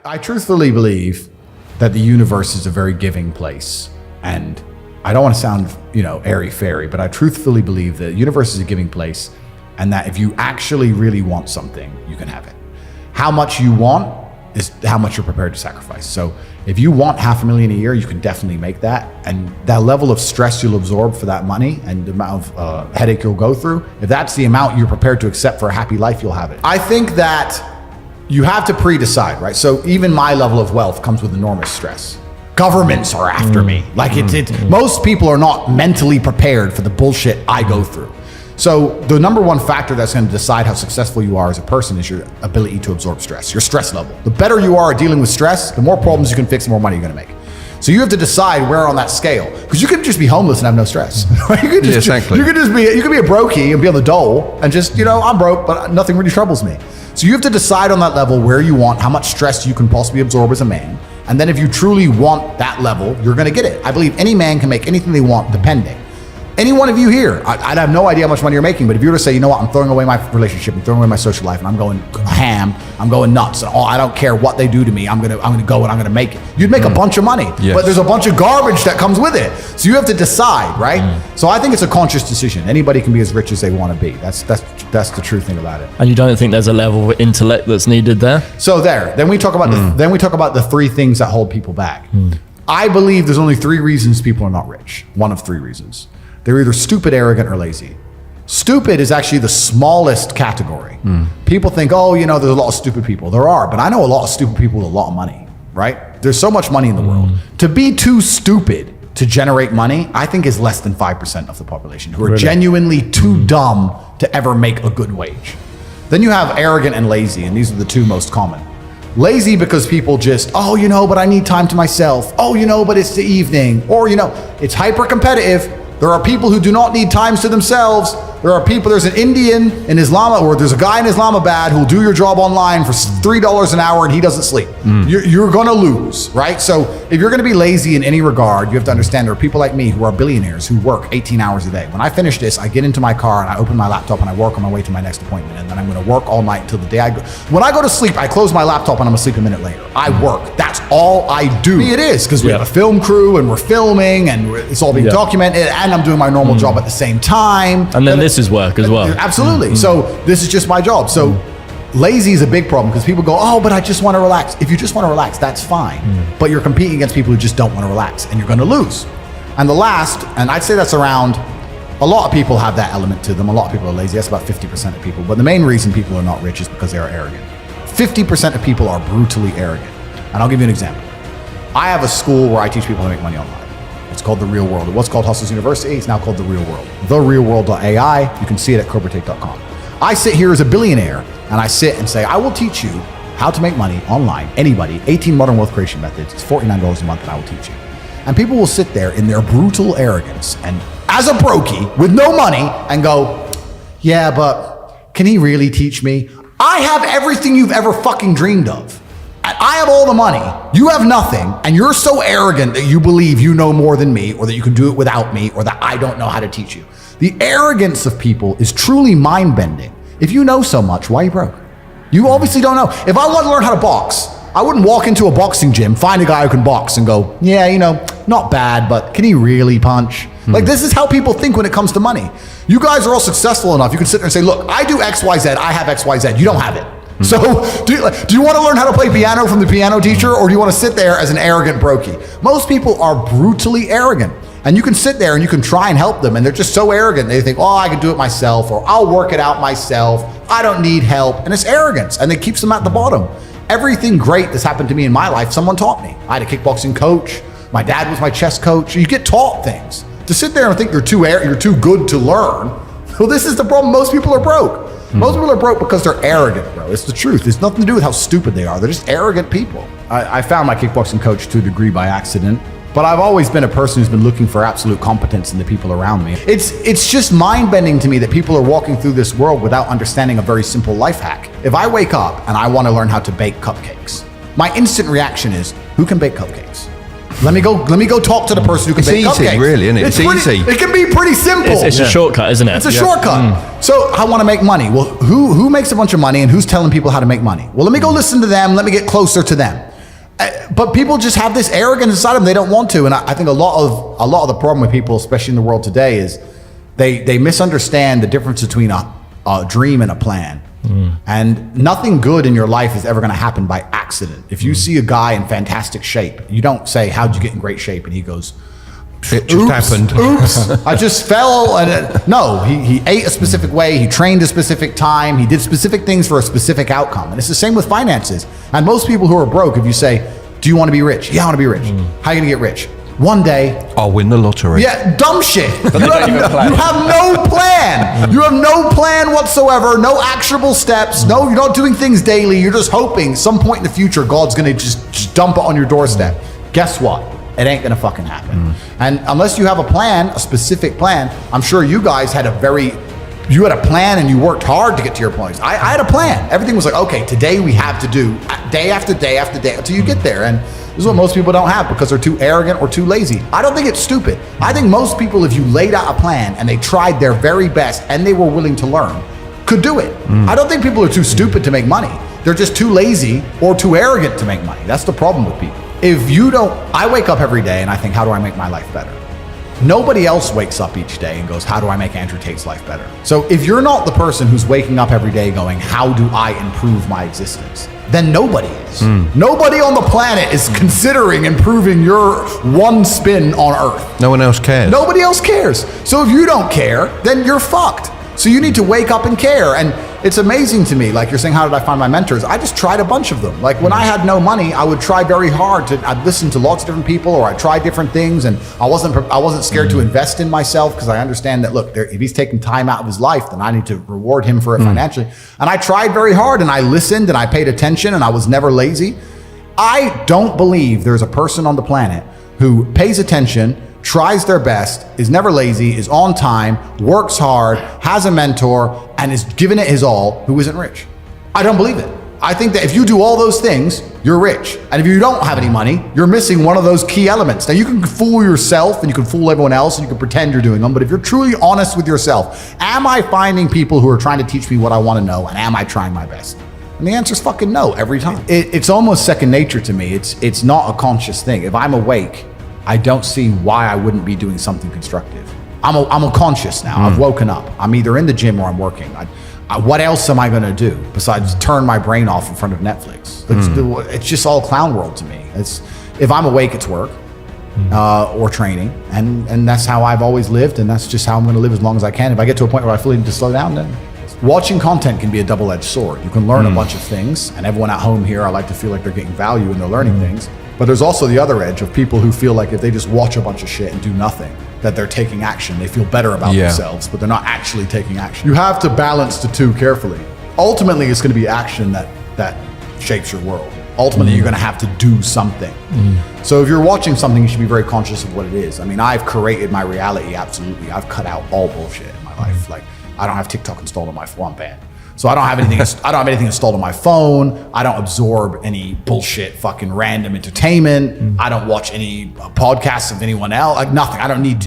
I truthfully believe that the universe is a very giving place. And I don't want to sound, airy-fairy, but I truthfully believe that the universe is a giving place, and that if you actually really want something, you can have it. How much you want is how much you're prepared to sacrifice. So if you want $500,000 a year, you can definitely make that. And that level of stress you'll absorb for that money and the amount of headache you'll go through, if that's the amount you're prepared to accept for a happy life, you'll have it. I think that you have to pre-decide, right? So even my level of wealth comes with enormous stress. Governments are after me. Like most people are not mentally prepared for the bullshit I go through. So the number one factor that's going to decide how successful you are as a person is your ability to absorb stress, your stress level. The better you are at dealing with stress, the more problems you can fix, the more money you're going to make. So you have to decide where on that scale, because you could just be homeless and have no stress. You could just, exactly. You could be a brokey and be on the dole and just, I'm broke, but nothing really troubles me. So you have to decide on that level where you want, how much stress you can possibly absorb as a man. And then if you truly want that level, you're going to get it. I believe any man can make anything they want, depending. Any one of you here, I'd have no idea how much money you're making, but if you were to say, I'm throwing away my relationship, I'm throwing away my social life, and I'm going ham, I'm going nuts, and I don't care what they do to me, I'm gonna go and I'm gonna make it. You'd make a bunch of money, but there's a bunch of garbage that comes with it. So you have to decide, right? So I think it's a conscious decision. Anybody can be as rich as they want to be. That's the true thing about it. And you don't think there's a level of intellect that's needed there? So then we talk about the three things that hold people back. I believe there's only 3 reasons people are not rich. One of 3 reasons. They're either stupid, arrogant, or lazy. Stupid is actually the smallest category. People think, there's a lot of stupid people. There are, but I know a lot of stupid people with a lot of money, right? There's so much money in the world. To be too stupid to generate money, I think is less than 5% of the population who are genuinely too dumb to ever make a good wage. Then you have arrogant and lazy, and these are the 2 most common. Lazy because people just, but I need time to myself. But it's the evening. Or, it's hyper competitive. There are people who do not need times to themselves. There's an Indian in Islam, or there's a guy in Islamabad who'll do your job online for $3 an hour and he doesn't sleep. You're gonna lose, right? So if you're gonna be lazy in any regard, you have to understand there are people like me who are billionaires who work 18 hours a day. When I finish this, I get into my car and I open my laptop and I work on my way to my next appointment. And then I'm gonna work all night until the day I go. When I go to sleep, I close my laptop and I'm asleep a minute later. I work, that's all I do. It is, because we have a film crew and we're filming and it's all being documented, and I'm doing my normal job at the same time. And then this is work as well. Absolutely. So this is just my job. So lazy is a big problem because people go, but I just want to relax. If you just want to relax, that's fine. But you're competing against people who just don't want to relax, and you're going to lose. And the last, and I'd say that's around, a lot of people have that element to them. A lot of people are lazy. That's about 50% of people. But the main reason people are not rich is because they are arrogant. 50% of people are brutally arrogant. And I'll give you an example. I have a school where I teach people how to make money online. It's called The Real World. It was called Hustles University. It's now called The Real World. TheRealWorld.ai. You can see it at CobraTake.com. I sit here as a billionaire, and I sit and say, I will teach you how to make money online. Anybody, 18 modern wealth creation methods. It's $49 a month, and I will teach you. And people will sit there in their brutal arrogance and as a brokey with no money and go, but can he really teach me? I have everything you've ever fucking dreamed of. I have all the money, you have nothing, and you're so arrogant that you believe you know more than me, or that you can do it without me, or that I don't know how to teach you. The arrogance of people is truly mind-bending. If you know so much, why are you broke? You obviously don't know. If I want to learn how to box, I wouldn't walk into a boxing gym, find a guy who can box and go, not bad, but can he really punch? Like, this is how people think when it comes to money. You guys are all successful enough. You can sit there and say, look, I do X, Y, Z. I have X, Y, Z. You don't have it. So do you want to learn how to play piano from the piano teacher, or do you want to sit there as an arrogant brokey? Most people are brutally arrogant, and you can sit there and you can try and help them, and they're just so arrogant. They think, I can do it myself, or I'll work it out myself. I don't need help. And it's arrogance, and it keeps them at the bottom. Everything great that's happened to me in my life, someone taught me. I had a kickboxing coach. My dad was my chess coach. You get taught things. To sit there and think you're too good to learn, well, this is the problem. Most people are broke. Most people are broke because they're arrogant, bro. It's the truth. It's nothing to do with how stupid they are. They're just arrogant people. I found my kickboxing coach to a degree by accident, but I've always been a person who's been looking for absolute competence in the people around me. It's just mind-bending to me that people are walking through this world without understanding a very simple life hack. If I wake up and I want to learn how to bake cupcakes, my instant reaction is, who can bake cupcakes? Let me go talk to the person who can bake cupcakes. It's easy, really, isn't it? It's easy. It can be pretty simple. It's a shortcut, isn't it? It's a shortcut. So I want to make money. Well, who makes a bunch of money and who's telling people how to make money? Well, let me go listen to them. Let me get closer to them. But people just have this arrogance inside them. They don't want to. And I think a lot of the problem with people, especially in the world today, is they misunderstand the difference between a dream and a plan. And nothing good in your life is ever going to happen by accident. If you see a guy in fantastic shape, you don't say, "How'd you get in great shape?" And he goes, It just happened. "Oops, I just fell." And no, he ate a specific way. He trained a specific time. He did specific things for a specific outcome. And it's the same with finances. And most people who are broke, if you say, "Do you want to be rich?" "Yeah, I want to be rich." "How are you going to get rich?" "One day I'll win the lottery. Yeah, dumb shit. You have no plan. You have no plan whatsoever, no actionable steps. No, you're not doing things daily. You're just hoping some point in the future God's going to just dump it on your doorstep. Guess what? It ain't going to fucking happen. And unless you have a plan, a specific plan, I'm sure you guys had you had a plan and you worked hard to get to your points. I had a plan. Everything was like, okay, today we have to do day after day after day until you get there. And this is what most people don't have because they're too arrogant or too lazy. I don't think it's stupid. I think most people, if you laid out a plan and they tried their very best and they were willing to learn, could do it. I don't think people are too stupid to make money. They're just too lazy or too arrogant to make money. That's the problem with people. I wake up every day and I think, how do I make my life better? Nobody else wakes up each day and goes, how do I make Andrew Tate's life better? So if you're not the person who's waking up every day going, how do I improve my existence? Then nobody is. Nobody on the planet is considering improving your one spin on Earth. No one else cares. Nobody else cares. So if you don't care, then you're fucked. So you need to wake up and care. And it's amazing to me, like you're saying, how did I find my mentors? I just tried a bunch of them. Like when I had no money, I would try very hard I'd listen to lots of different people, or I'd try different things. And I wasn't scared to invest in myself because I understand that, look, if he's taking time out of his life, then I need to reward him for it financially. And I tried very hard and I listened and I paid attention and I was never lazy. I don't believe there's a person on the planet who pays attention, tries their best, is never lazy, is on time, works hard, has a mentor, and is giving it his all, who isn't rich. I don't believe it. I think that if you do all those things, you're rich. And if you don't have any money, you're missing one of those key elements. Now you can fool yourself and you can fool everyone else and you can pretend you're doing them, but if you're truly honest with yourself, am I finding people who are trying to teach me what I want to know, and am I trying my best? And the answer is fucking no every time. It's almost second nature to me. It's not a conscious thing. If I'm awake, I don't see why I wouldn't be doing something constructive. I'm a conscious now. I've woken up. I'm either in the gym or I'm working. What else am I going to do besides turn my brain off in front of Netflix? It's just all clown world to me. If I'm awake, it's work or training, and that's how I've always lived, and that's just how I'm going to live as long as I can. If I get to a point where I feel need to slow down, then watching content can be a double-edged sword. You can learn a bunch of things, and everyone at home here, I like to feel like they're getting value and they're learning things. But there's also the other edge of people who feel like if they just watch a bunch of shit and do nothing, that they're taking action. They feel better about themselves, but they're not actually taking action. You have to balance the two carefully. Ultimately, it's going to be action that shapes your world. Ultimately, you're going to have to do something. So if you're watching something, you should be very conscious of what it is. I mean, I've created my reality, absolutely. I've cut out all bullshit in my life. Like, I don't have TikTok installed on my phone, band. So I don't have anything. I don't have anything installed on my phone. I don't absorb any bullshit, fucking random entertainment. I don't watch any podcasts of anyone else. Like nothing. I don't need to.